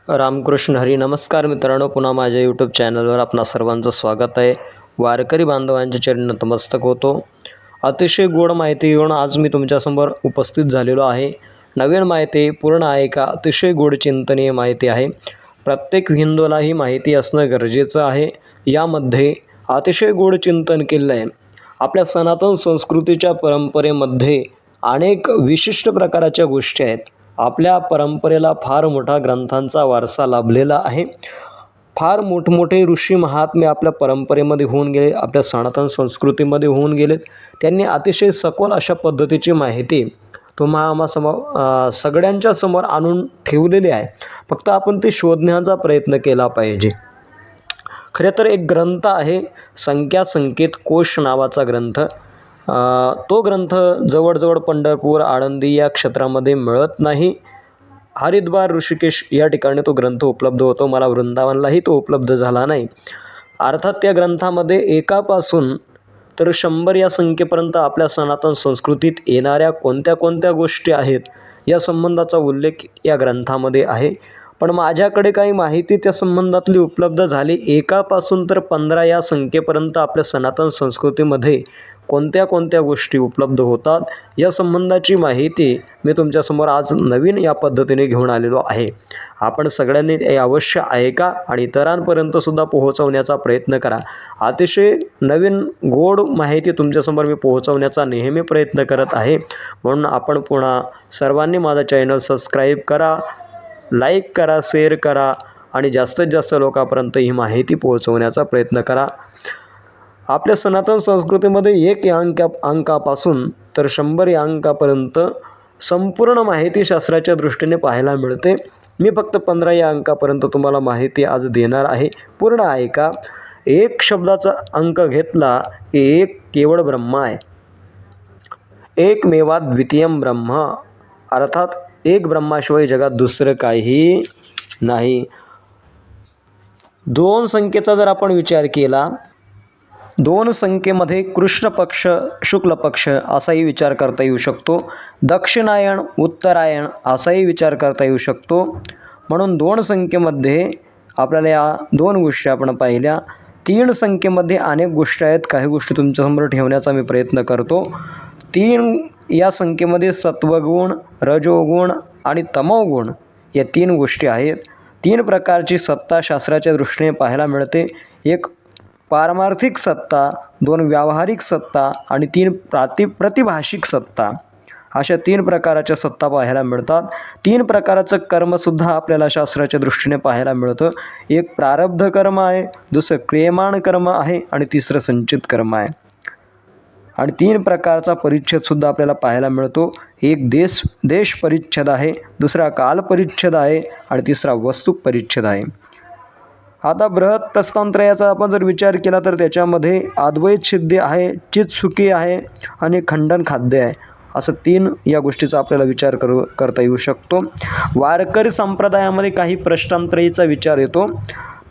रामकृष्ण हरी. नमस्कार मित्रांनो, पुन्हा माझ्या यूट्यूब चॅनलवर आपणा सर्वांचं स्वागत आहे. वारकरी बांधवांच्या चरणी नतमस्तक होतो. अतिशय गोड माहिती घेऊन आज मी तुमच्यासमोर उपस्थित झालेलो आहे. नवीन माहिती पूर्ण आहे का? अतिशय गोड चिंतनीय माहिती आहे. प्रत्येक हिंदूला ही माहिती असणं गरजेचं आहे. यामध्ये अतिशय गोड चिंतन केलं आहे. आपल्या सनातन संस्कृतीच्या परंपरेमध्ये अनेक विशिष्ट प्रकारच्या गोष्टी आहेत. आपल्या परंपरेला फार मोठा ग्रंथांचा वारसा लाभलेला आहे. फार मोठमोठे ऋषी महात्मे आपल्या परंपरेमध्ये होऊन गेले, आपल्या सनातन संस्कृतीमध्ये होऊन गेलेत. त्यांनी अतिशय सखोल अशा पद्धतीची माहिती सगळ्यांच्या समोर आणून ठेवलेली आहे. फक्त आपण ती शोधण्याचा प्रयत्न केला पाहिजे. खरे तर एक ग्रंथ आहे, संख्यासंकेत कोश नावाचा ग्रंथ. तो ग्रंथ जवळजवळ पंढरपूर, आळंदी या क्षेत्रामध्ये मिळत नाही. हरिद्वार, ऋषिकेश या ठिकाणी तो ग्रंथ उपलब्ध होतो. मला वृंदावनलाही तो उपलब्ध झाला नाही. अर्थात त्या ग्रंथामध्ये एकापासून तर 100 या संख्येपर्यंत आपल्या सनातन संस्कृतीत येणाऱ्या कोणत्या कोणत्या गोष्टी आहेत या संबंधाचा उल्लेख या ग्रंथामध्ये आहे. पण माझ्याकडे काही माहिती त्या संबंधातली उपलब्ध झाली. एकापासून तर 15 या संख्येपर्यंत आपल्या सनातन संस्कृतीमध्ये कोणत्या कोणत्या गोष्टी उपलब्ध होतात या संबंधाची माहिती मी तुमच्यासमोर आज नवीन या पद्धतीने घेऊन आलेलो आहे. आपण सगळ्यांनी हे अवश्य ऐका आणि इतरांपर्यंतसुद्धा पोहोचवण्याचा प्रयत्न करा. अतिशय नवीन गोड माहिती तुमच्यासमोर मी पोहोचवण्याचा नेहमी प्रयत्न करत आहे. म्हणून आपण पुन्हा सर्वांनी माझा चॅनल सबस्क्राईब करा, लाईक करा, शेअर करा आणि जास्तीत जास्त लोकांपर्यंत ही माहिती पोहोचवण्याचा प्रयत्न करा. आपल्या सनातन संस्कृतीमध्ये 1 या अंकापासून तर 100 या अंकापर्यंत संपूर्ण माहिती शास्त्राच्या दृष्टीने पाहायला मिळते. मी फक्त 15 या अंकापर्यंत तुम्हाला माहिती आज देणार आहे. पूर्ण ऐका. 1 शब्दाचा अंक घेतला की एक केवळ ब्रह्म आहे. एकमेवाद्वितीयम ब्रह्म, अर्थात एक ब्रह्माशिवाय जगात दुसरं काही नाही. 2 संख्येचा जर आपण विचार केला, 2 संख्येमध्ये कृष्ण पक्ष, शुक्ल पक्ष असाही विचार करता येऊ शकतो. दक्षिणायन, उत्तरायण असाही विचार करता येऊ शकतो. म्हणून 2 संख्येमध्ये आपल्याला या 2 गोष्टी आपण पाहिल्या. 3 संख्येमध्ये अनेक गोष्टी आहेत. काही गोष्टी तुमच्यासमोर ठेवण्याचा मी प्रयत्न करतो. 3 या संख्येमध्ये सत्वगुण, रजोगुण आणि तमोगुण या 3 गोष्टी आहेत. 3 प्रकारची सत्ता शास्त्राच्या दृष्टीने पाहायला मिळते. एक पारमार्थिक सत्ता, 2 व्यावहारिक सत्ता आणि 3 प्रतिभाषिक सत्ता, अशा 3 प्रकारच्या सत्ता पाहायला मिळतात. 3 प्रकारचं कर्मसुद्धा आपल्याला शास्त्राच्या दृष्टीने पाहायला मिळतं. एक प्रारब्ध कर्म आहे, दुसरं क्रियमाण कर्म आहे आणि तिसरं संचित कर्म आहे. आणि 3 प्रकारचा परिच्छेदसुद्धा आपल्याला पाहायला मिळतो. एक देश परिच्छेद आहे, दुसरा काल परिच्छेद आहे आणि तिसरा वस्तू परिच्छेद आहे. आता बृहत प्रस्थानत्रयाचा आपण जर विचार केला तर त्याच्यामध्ये अद्वैत सिद्धी आहे, चित्सुखी आहे आणि खंडन खाद्य आहे. असं 3 या गोष्टीचा आपल्याला विचार करता येऊ शकतो. वारकरी संप्रदायामध्ये काही प्रस्थानत्रयीचा विचार येतो.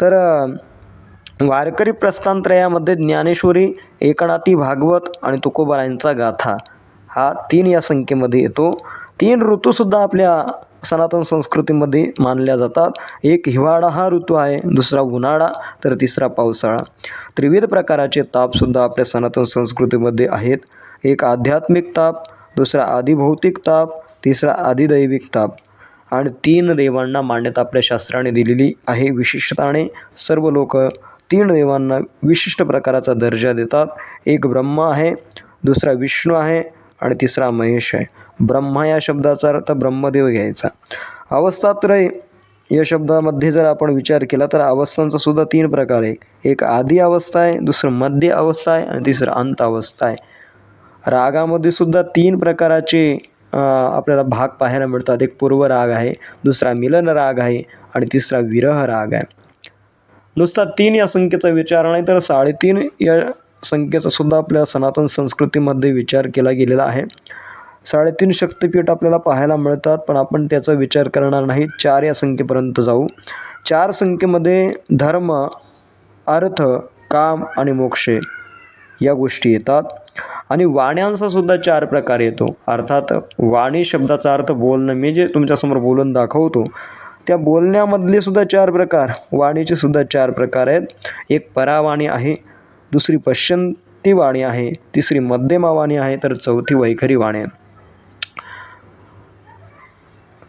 तर वारकरी प्रस्थानत्रयामध्ये ज्ञानेश्वरी, एकनाथी भागवत आणि तुकोबारायांचा गाथा हा 3 या संख्येमध्ये येतो. 3 ऋतूसुद्धा आपल्या सनातन संस्कृतीमध्ये मानल्या जातात. एक हिवाळा हा ऋतू आहे, दुसरा उन्हाळा तर तिसरा पावसाळा. त्रिविध प्रकारचे तापसुद्धा आपल्या सनातन संस्कृतीमध्ये आहेत. एक आध्यात्मिक ताप, दुसरा आदिभौतिक ताप, तिसरा आदिदैविक ताप आणि 3 देवांना मान्यता आपल्या शास्त्राने दिलेली आहे. विशिष्टताने सर्व लोक 3 देवांना विशिष्ट प्रकाराचा दर्जा देतात. एक ब्रह्म आहे, दुसरा विष्णू आहे आणि तिसरा महेश आहे. ब्रह्मा या शब्दाचा अर्थ ब्रह्मदेव घ्यायचा. अवस्थात्रय या शब्दामध्ये जर आपण विचार केला तर अवस्थांचा सुद्धा 3 प्रकार आहे. एक आदी अवस्था आहे, दुसरं मध्य अवस्था आहे आणि तिसरं अंत अवस्था आहे. रागामध्ये सुद्धा 3 प्रकाराचे आपल्याला भाग पाहायला मिळतात. एक पूर्व राग आहे, दुसरा मिलन राग आहे आणि तिसरा विरह राग आहे. नुसता 3 या संख्येचा विचार नाही तर 3.5 या संख्येचा सुद्धा आपल्या सनातन संस्कृतीमध्ये विचार केला गेलेला आहे. 3.5 शक्तिपीठ आपल्याला पाहायला मिळतात, पण आपण त्याचा विचार करणार नाही. 4 या संख्येपर्यंत जाऊ. 4 संख्येमध्ये धर्म, अर्थ, काम आणि मोक्ष या गोष्टी येतात. आणि वाण्यांचा सुद्धा 4 प्रकार येतो. अर्थात वाणी शब्दाचा अर्थ बोलणं. मी जे तुमच्यासमोर बोलून दाखवतो त्या बोलण्यामधले सुद्धा 4 प्रकार, वाणीचे सुद्धा 4 प्रकार आहेत. एक परावाणी आहे, दुसरी पश्चंती वाणी आहे, तिसरी मध्यमा वाणी आहे, तर चौथी वैखरी वाणी आहे.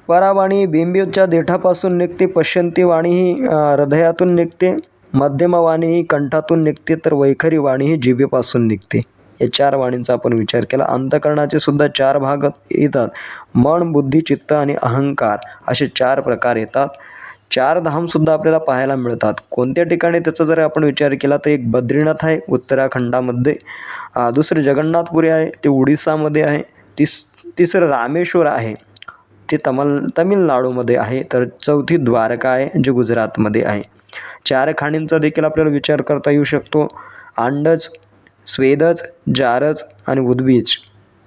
परावाणी बिंबीच्या देठापासून निघते, पश्चंती वाणी ही हृदयातून निघते, मध्यमा वाणी ही कंठातून निघते, तर वैखरी वाणी ही जिभेपासून निघते. या 4 वाणींचा आपण विचार केला. अंतःकरणाचे सुद्धा 4 भाग येतात. मन, बुद्धी, चित्त आणि अहंकार असे 4 प्रकार येतात. 4 धामसुद्धा आपल्याला पाहायला मिळतात. कोणत्या ठिकाणी त्याचा जर आपण विचार केला तर एक बद्रीनाथ आहे उत्तराखंडामध्ये, दुसरं जगन्नाथपुरी आहे ते उडीसामध्ये आहे, तिसरं रामेश्वर आहे ते तमिळनाडूमध्ये आहे, तर चौथी द्वारका आहे जे गुजरातमध्ये आहे. 4 खाणींचा देखील आपल्याला विचार करता येऊ शकतो. अंडज, स्वेदज, जारज आणि उद्बीज.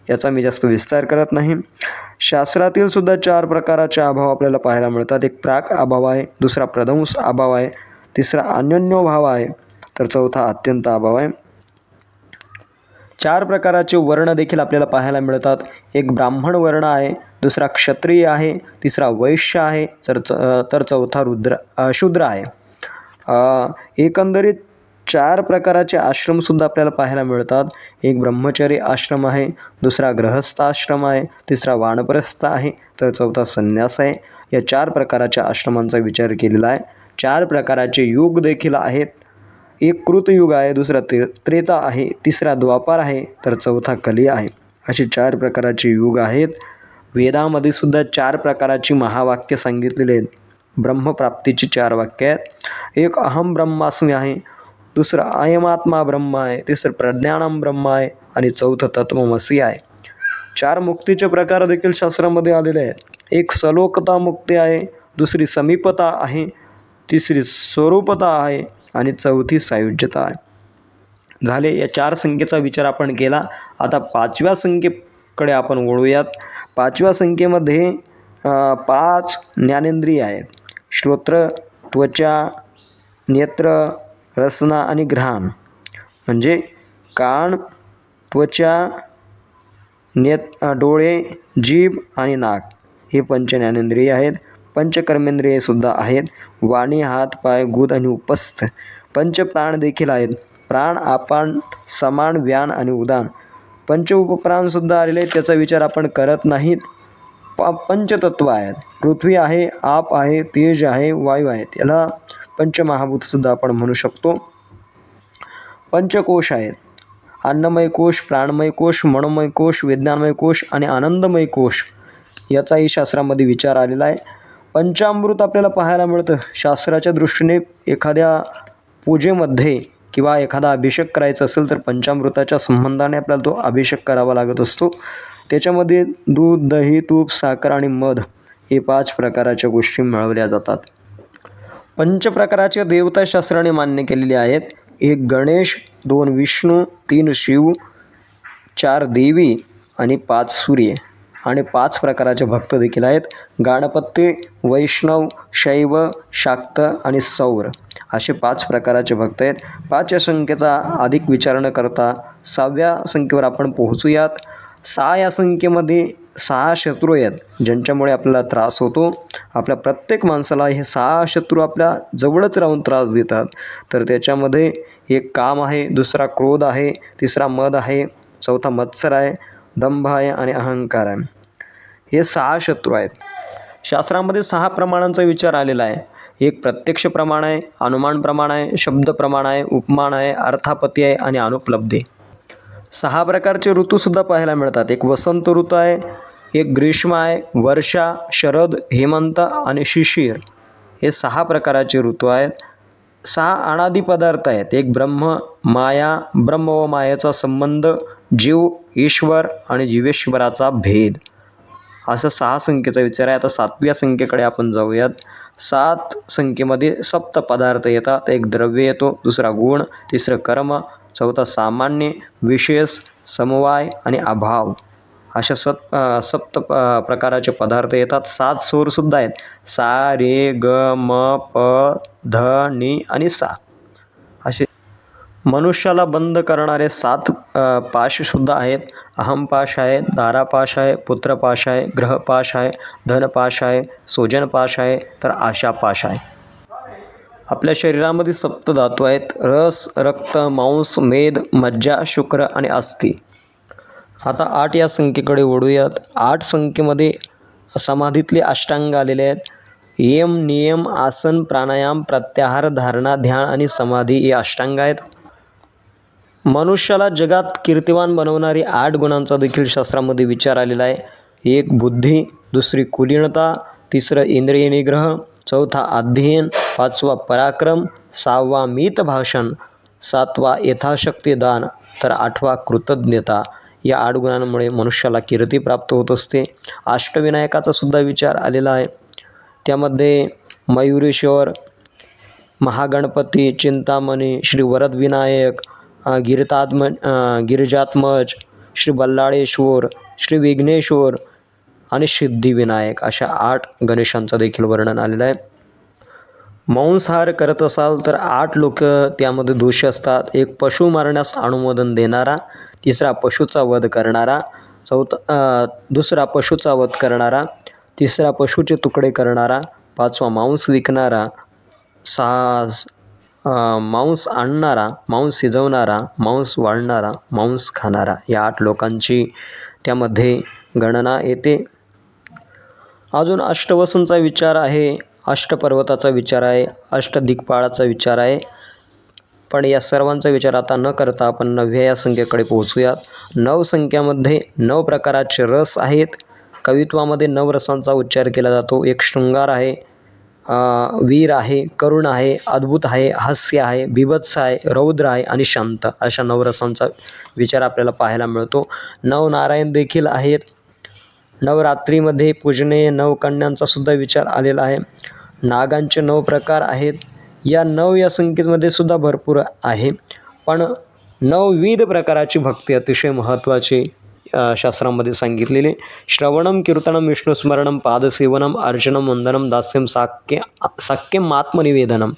याचा मी जास्त विस्तार करत नाही. शास्त्रातील सुद्धा 4 प्रकाराचे अभाव आपल्याला पाहायला मिळतात. एक प्राक अभाव आहे, दुसरा प्रदंश अभाव आहे, तिसरा अन्योन्यभाव आहे, तर चौथा अत्यंत अभाव आहे. 4 प्रकाराचे वर्ण देखील आपल्याला पाहायला मिळतात. एक ब्राह्मण वर्ण आहे, दुसरा क्षत्रिय आहे, तिसरा वैश्य आहे, तर चौथा शूद्र आहे. एकंदरीत 4 प्रकाराचे आश्रमसुद्धा आपल्याला पाहायला मिळतात. एक ब्रह्मचर्य आश्रम आहे, दुसरा गृहस्थ आश्रम आहे, तिसरा वानप्रस्थ आहे, तर चौथा संन्यास आहे. या 4 प्रकाराच्या आश्रमांचा विचार केलेला आहे. 4 प्रकाराचे युग देखील आहेत. एक कृतयुग आहे, दुसरा त्रेता आहे, तिसरा द्वापार आहे, तर चौथा कली आहे. असे 4 प्रकाराचे युग आहेत. वेदामध्ये सुद्धा 4 प्रकाराची महावाक्य सांगितलेली आहेत. ब्रह्मप्राप्तीची 4 वाक्य आहेत. एक अहम ब्रह्मास्मी आहे, दुसरं अयमात्मा ब्रह्म आहे, तिसरं प्रज्ञानम ब्रह्म आहे आणि चौथं तत्वमसी आहे. 4 मुक्तीचे प्रकार देखील शास्त्रामध्ये आलेले आहेत. एक सलोकता मुक्ती आहे, दुसरी समीपता आहे, तिसरी स्वरूपता आहे आणि चौथी सायुज्यता आहे. झाले. या 4 संख्येचा विचार आपण केला. आता 5व्या संख्येकडे आपण वळूयात. 5व्या संख्येमध्ये 5 ज्ञानेंद्रिय आहेत. श्रोत्र, त्वचा, नेत्र, रसना आणि घ्राण. म्हणजे कान, त्वचा, डोळे, जीभ आणि नाक हे 5 ज्ञानेंद्रिय आहेत. पंचकर्मेंद्रिय सुद्धा आहेत. वाणी, हात, पाय, गुद आणि उपस्थ. 5 प्राण देखील आहेत. प्राण, अपान, समान, व्यान आणि उदान. 5 उपप्राणसुद्धा आलेले आहेत, त्याचा विचार आपण करत नाहीत. पंचतत्व आहेत. पृथ्वी आहे, आप आहे, तेज आहे, वायू आहे. याला पंचमहाभूतसुद्धा आपण म्हणू शकतो. पंचकोश आहेत. अन्नमय कोश, प्राणमय कोश, मनोमय कोश, विज्ञानमय कोश आणि आनंदमय कोश याचाही शास्त्रामध्ये विचार आलेला आहे. पंचामृत आपल्याला पाहायला मिळतं. शास्त्राच्या दृष्टीने एखाद्या पूजेमध्ये किंवा एखादा अभिषेक करायचा असेल तर पंचामृताच्या संबंधाने आपल्याला तो अभिषेक करावा लागत असतो. त्याच्यामध्ये दूध, दही, तूप, साखर आणि मध हे 5 प्रकाराच्या गोष्टी मिळवल्या जातात. पंचप्रकाराच्या देवता शास्त्राने मान्य केलेले आहेत. एक गणेश, 2 विष्णू, 3 शिव, 4 देवी आणि 5 सूर्य आणि 5 प्रकाराचे भक्त देखील आहेत. गणपती, वैष्णव, शैव, शाक्त आणि सौर असे 5 प्रकाराचे भक्त आहेत. 5 या संख्येचा अधिक विचार न करता 6व्या संख्येवर आपण पोहोचूयात. 6 या संख्येमध्ये 6 शत्रू आहेत ज्यांच्यामुळे आपल्याला त्रास होतो. आपल्या प्रत्येक माणसाला हे 6 शत्रू आपल्या जवळच राहून त्रास देतात. तर त्याच्यामध्ये एक काम आहे, दुसरा क्रोध आहे, तिसरा मद आहे, चौथा मत्सर आहे, दंभ आहे आणि अहंकार आहे. हे 6 शत्रू आहेत. शास्त्रामध्ये 6 प्रमाणांचा विचार आलेला आहे. एक प्रत्यक्ष प्रमाण आहे, अनुमान प्रमाण आहे, शब्द प्रमाण आहे, उपमान आहे, अर्थापत्ती आहे आणि अनुपलब्धी. 6 प्रकारचे ऋतूसुद्धा पाहायला मिळतात. एक वसंत ऋतू आहे, एक ग्रीष्म आहे, वर्षा, शरद, हेमंत आणि शिशिर हे 6 प्रकाराचे ऋतू आहेत. 6 अनादी पदार्थ आहेत. एक ब्रह्म, माया, ब्रह्म व मायेचा संबंध, जीव, ईश्वर आणि जीवेश्वराचा भेद असं 6 संख्येचा विचार आहे. आता 7व्या संख्येकडे आपण जाऊयात. 7 संख्येमध्ये सप्त पदार्थ येतात. एक द्रव्य येतो, दुसरा गुण, तिसरं कर्म, चौथा सामान्य, विशेष, समवाय आणि अभाव अशा सप्त प्रकाराचे पदार्थ येतात. 7 स्वरसुद्धा आहेत. सा, रे, ग, म, प, ध, नि आणि सा असे मनुष्याला बंद करणारे 7 पाशसुद्धा आहेत. अहमपाश आहे, दारापाश आहे, पुत्रपाश आहे, ग्रहपाश आहे, धनपाश आहे, स्वजनपाश आहे, तर आशापाश आहे. आपल्या शरीरामध्ये सप्तधातू आहेत: रस, रक्त, मांस, मेद, मज्जा, शुक्र आणि अस्थी. आता 8 या संख्येकडे वळूयात. 8 संख्येमध्ये समाधीतले अष्टांग आलेले आहेत: यम, नियम, आसन, प्राणायाम, प्रत्याहार, धारणा, ध्यान आणि समाधी हे अष्टांग आहेत. मनुष्याला जगात कीर्तिवान बनवणारी 8 गुणांचा देखील शास्त्रामध्ये विचार आलेला आहे. 1 बुद्धी, 2 कुलीनता, 3 इंद्रिय निग्रह, 4 अध्ययन, 5 पराक्रम, 6 मित भाषण, 7 यथाशक्ती दान, तर 8 कृतज्ञता. या 8 गुणांमुळे मनुष्याला कीर्ती प्राप्त होत असते. अष्टविनायकाचा सुद्धा विचार आलेला आहे. त्यामध्ये मयुरेश्वर, महागणपती, चिंतामणी, श्री वरदविनायक, गिरिजात्मज, श्री बल्लाळेश्वर, श्री विघ्नेश्वर आणि सिद्धिविनायक अशा 8 गणेशांचं देखील वर्णन आलेलं आहे. मांसाहार करत असाल तर 8 लोक त्यामध्ये दोषी असतात. 1 पशु मारण्यास अनुमोदन देणारा, 3 पशुचा वध करणारा, 2 पशुचा वध करणारा, 3 पशुचे तुकडे करणारा, 5 मांस विकणारा, 6 मांस आणणारा, मांस शिजवणारा, मांस वाळणारा, मांस खाणारा. या 8 लोकांची त्यामध्ये गणना येते. अजून अष्टवसूंचा विचार आहे, अष्टपर्वताचा विचार आहे, अष्टदिक्पाळाचा विचार आहे. पण या सर्वांचा विचार आता न करता आपण 9व्या या संख्येकडे पोहोचूयात. 9 संख्यामध्ये 9 प्रकाराचे रस आहेत. कवित्वामध्ये 9 रसांचा उच्चार केला जातो. 1 शृंगार आहे, वीर आहे, करुण आहे, अद्भुत आहे, हास्य आहे, बीभत्स आहे, रौद्र आहे आणि शांत अशा 9 रसांचा विचार आपल्याला पाहायला मिळतो. 9 नारायण देखील आहेत. नवरात्रीमध्ये पूजनीय 9 कन्यांचा सुद्धा विचार आलेला आहे. नागांचे 9 प्रकार आहेत. या 9 या संख्येमध्ये सुद्धा भरपूर आहे. पण 9 विविध प्रकाराची भक्ती अतिशय महत्त्वाची शास्त्रामध्ये सांगितलेले. श्रवणम, कीर्तनम, विष्णुस्मरणम, पादसेवनम, अर्चनम, वंदनम, दास्यम, साक्यम, आत्मनिवेदनम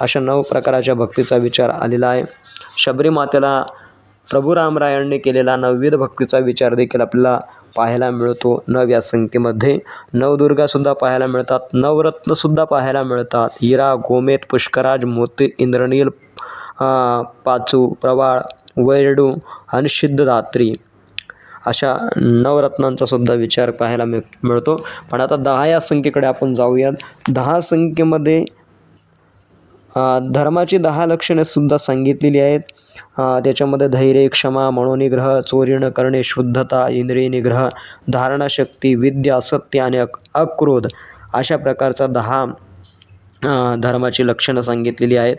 अशा 9 प्रकाराच्या भक्तीचा विचार आलेला आहे. शबरी मातेला प्रभू रामरायांनी केलेला 9विध भक्तीचा विचार देखील आपल्याला पाहायला मिळतो. 9 या संख्येमध्ये नवदुर्गासुद्धा पाहायला मिळतात, नवरत्नसुद्धा पाहायला मिळतात. हिरा, गोमेत, पुष्कराज, मोती, इंद्रनील, पाचू, प्रवाळ, वैरडू आणि सिद्धदात्री अशा नवरत्नांचा सुद्धा विचार पाहायला मिळतो. पण आता 10 या संख्येकडे आपण जाऊयात. 10 संख्येमध्ये धर्माची 10 लक्षणे सुद्धा सांगितलेली आहेत. त्याच्यामध्ये धैर्य, क्षमा, मनोनिग्रह, चोरी न करणे, शुद्धता, इंद्रिय निग्रह, धारणाशक्ती, विद्या, सत्य आणि अक्रोध अशा प्रकारचा 10 धर्माची लक्षणं सांगितलेली आहेत.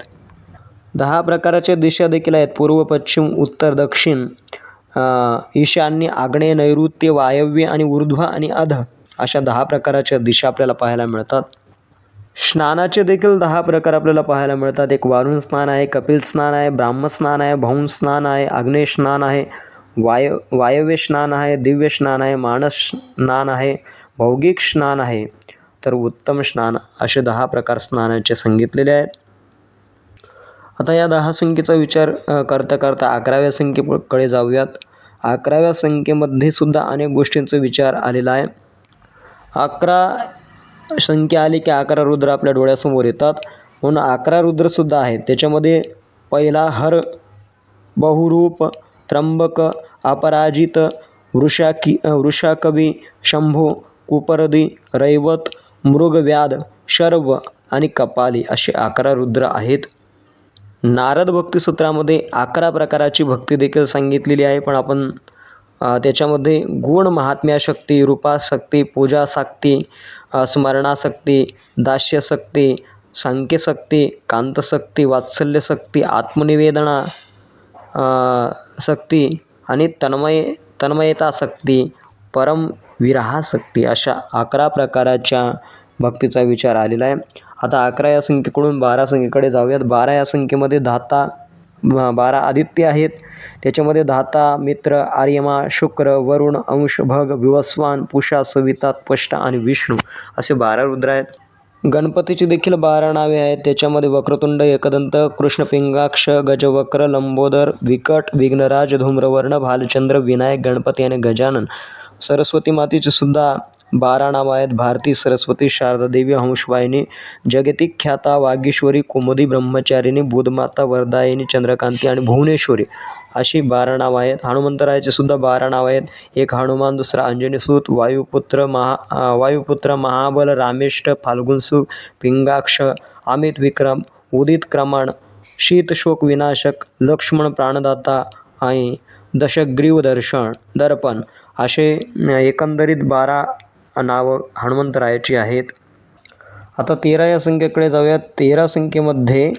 10 प्रकाराच्या दिशा देखील आहेत: पूर्व, पश्चिम, उत्तर, दक्षिण, ईशान्य, आग्नेय, नैऋत्य, वायव्य आणि ऊर्ध्व आणि अध अशा 10 प्रकाराच्या दिशा आपल्याला पाहायला मिळतात. स्नानाचे देखील 10 प्रकार आपल्याला पाहायला मिळतात. 1 वारुण स्नान आहे, कपिल स्नान आहे, ब्राह्म स्नान आहे, भौम स्नान आहे, आग्नेय स्नान आहे, वायव्य स्नान आहे, दिव्य स्नान आहे, मानस स्नान आहे, भौगिक स्नान आहे, तर उत्तम स्नान असे 10 प्रकार स्नानाचे सांगितलेले आहेत. आता या 10 संख्येचा विचार करता करता 11व्या संख्येकडे जाऊयात. 11व्या संख्येमध्ये सुद्धा अनेक गोष्टींचा विचार आलेला आहे. 11 संख्या आली की 11 रुद्र आपल्या डोळ्यासमोर येतात. म्हणून 11 रुद्रसुद्धा आहेत. त्याच्यामध्ये पहिला हर, बहुरूप, त्र्यंबक, अपराजित, वृषाकवी, शंभो, कुपरदी, रैवत, मृगव्याध, शर्व आणि कपाली असे 11 रुद्र आहेत. नारद भक्तिसूत्रामध्ये 11 प्रकाराची भक्ती देखील सांगितलेली आहे. पण आपण त्याच्यामध्ये गुण, महात्म्याशक्ती, रूपाशक्ती, पूजाशक्ती, स्मरणाशक्ती, दास्यशक्ती, सांख्यशक्ती, कांतशक्ती, वात्सल्यशक्ती, आत्मनिवेदना शक्ती आणि तन्मयताशक्ती, परम विरहाशक्ती अशा 11 प्रकाराच्या भक्तीचा विचार आलेला आहे. आता 11 या संख्येकडून 12 संख्येकडे जाऊयात. 12 या संख्येमध्ये धाता 12 आदित्य आहेत. त्याच्यामध्ये धाता, मित्र, आर्यमा, शुक्र, वरुण, अंश, भग, विवस्वान, पुषा, सविता, त्वष्टा आणि विष्णू असे 12 रुद्र आहेत. गणपतीची देखील 12 नावे आहेत. त्याच्यामध्ये वक्रतुंड, एकदंत, कृष्णपिंगाक्ष, गजवक्र, लंबोदर, विकट, विघ्नराज, धूम्रवर्ण, भालचंद्र, विनायक, गणपती आणि गजानन. सरस्वती मातेची सुद्धा 12 नावं आहेत. भारती, सरस्वती, शारदादेवी, हंसवाहिनी, जगतिक ख्याता, वागीश्वरी, कुमुदी, ब्रह्मचारिणी, बुधमाता, वरदायिनी, चंद्रकांती आणि भुवनेश्वरी अशी 12 नावं आहेत. हनुमंतरायाची सुद्धा 12 नावं आहेत. एक हनुमान, दुसरा अंजनीसूत, वायुपुत्र, महाबल, रामेष्ट, फाल्गुनसुत, पिंगाक्ष, अमित विक्रम, उदित क्रमण, शीतशोक विनाशक, लक्ष्मण प्राणदाता आणि दशग्रीव दर्पण असे एकंदरीत 12 नावं हनुमंतरायाची आहेत. आता 13 या संख्येकडे जाऊयात. 13 संख्येमध्ये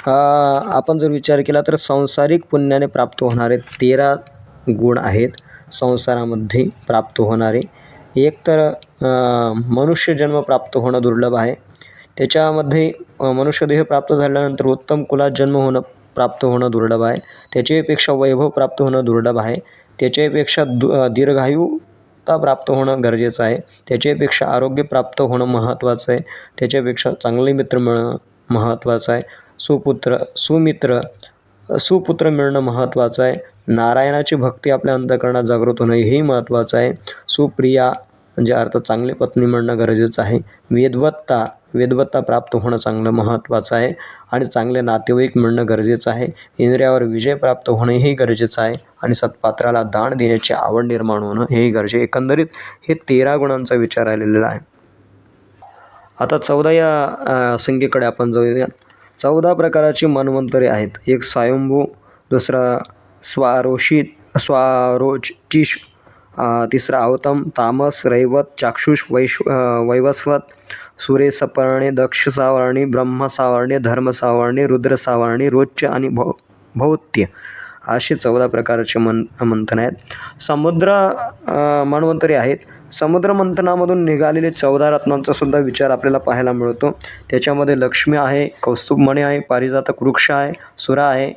आपण जर विचार केला तर सांसारिक पुण्याने प्राप्त होणारे 13 गुण आहेत. संसारामध्ये प्राप्त होणारे एक तर मनुष्यजन्म प्राप्त होणं दुर्लभ आहे. त्याच्यामध्ये मनुष्यदेह प्राप्त झाल्यानंतर उत्तम कुलात जन्म प्राप्त होणं दुर्लभ आहे. त्याच्यापेक्षा वैभव प्राप्त होणं दुर्लभ आहे. त्याच्यापेक्षा दीर्घायुता प्राप्त होणं गरजेचं आहे. त्याच्यापेक्षा आरोग्य प्राप्त होणं महत्त्वाचं आहे. त्याच्यापेक्षा चांगले मित्र मिळणं महत्त्वाचं आहे. सुपुत्र मिळणं महत्त्वाचं आहे. नारायणाची भक्ती आपल्या अंतःकरणात जागृत होणं हेही महत्त्वाचं आहे. सुप्रिया म्हणजे अर्थात चांगली पत्नी मिळणं गरजेचं आहे. वेदवत्ता प्राप्त होणं चांगलं महत्त्वाचं आहे आणि चांगले नातेवाईक मिळणं गरजेचं आहे. इंद्रियावर विजय प्राप्त होणंही गरजेचं आहे आणि सत्पात्राला दान देण्याची आवड निर्माण होणं हेही गरजेचं. एकंदरीत हे 13 गुणांचा विचार आलेला आहे. आता 14 या संख्येकडे आपण जाऊया. 14 प्रकारची मन्वंतरे आहेत. एक स्वयंभू, दुसरा स्वारोचिष, तिसरा अवतम, तामस, रैवत, चाक्षुष, वैवस्वत, सूर्यसपर्णे, दक्ष सावर्णी, ब्रह्म सावर्णे, धर्म सावर्णे, रुद्र सावर्णे, रोच्य आणि भौत्य असे 14 प्रकारचे मंथन आहेत. समुद्र मन्वंतरे आहेत. समुद्र मंथनामधून निघालेले 14 रत्नांचा सुद्धा विचार आपल्याला पाहायला मिळतो. त्याच्यामध्ये लक्ष्मी आहे, कौस्तुभमणी आहे, पारिजातक वृक्ष आहे, सुरा आहे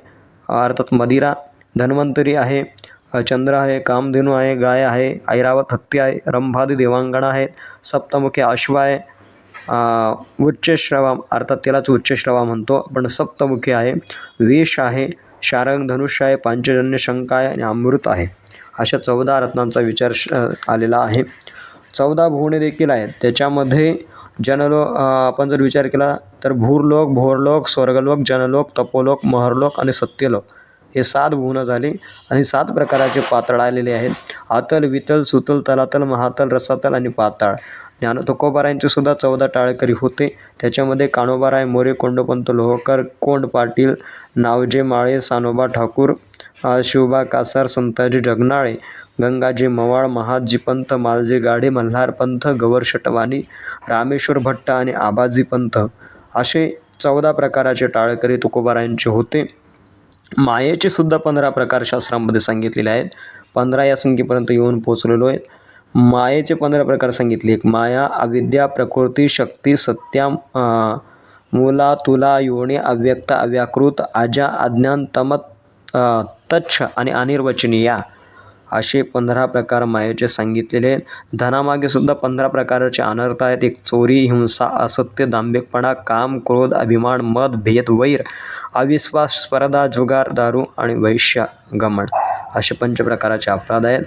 अर्थात मदिरा, धन्वंतरी आहे, चंद्र आहे, कामधेनू आहे, गाय आहे, ऐरावत हत्ती आहे, रंभादी देवांगणा आहेत, सप्तमुखी अश्व आहे, उच्चश्रवा अर्थात त्यालाच उच्चश्रवा म्हणतो आपण, सप्तमुखी आहे, वेश आहे, शारंग धनुष्य आहे, पांचजन्य शंका आहे आणि अमृत आहे. अशा 14 रत्नांचा विचार आलेला आहे. 14 भुवने देखील आहेत. त्याच्यामध्ये आपण जर विचार केला तर भूरलोक, भोरलोक, स्वर्गलोक, जनलोक, तपोलोक, महरलोक आणि सत्यलोक हे 7 भुवनं झाली आणि 7 प्रकारचे पातळ आलेले आहेत. आतल, वितल, सुतल, तलातल, महातल, रसातल आणि पाताळ. तुकोबारायांचे सुद्धा 14 टाळकरी होते. त्याच्यामध्ये कानोबाराय, मोरे, कोंडपंत लोहकर, कोंड पाटील, नावजे माळे, सानोबा ठाकूर, शिवबा कासार, संताजी जगनाळे, गंगाजी मवाळ, महादजी पंथ, मालजी गाढे, मल्हार पंथ, गवर शटवानी, रामेश्वर भट्ट आणि आबाजी पंथ असे 14 प्रकारचे टाळकरी तुकोबारायांचे होते. मायेचे सुद्धा 15 प्रकार शास्त्रामध्ये सांगितलेले आहेत. 15 या संख्येपर्यंत येऊन पोचलेलो आहे. मायेचे 15 प्रकार सांगितले. एक माया, अविद्या, प्रकृती, शक्ती, सत्या, मूला, तुला, योनी, अव्यक्त, अव्याकृत, आजा, अज्ञान, तच्छ आणि अनिर्वचनीया असे 15 प्रकार मायेचे सांगितलेले आहेत. धनामागे सुद्धा 15 प्रकारचे अनर्थ आहेत. एक चोरी, हिंसा, असत्य, दांभिकपणा, काम, क्रोध, अभिमान, मद, भेद, वैर, अविश्वास, स्पर्धा, जुगार, दारू आणि वैश्यगमन असे 5 प्रकारचे अपराध आहेत.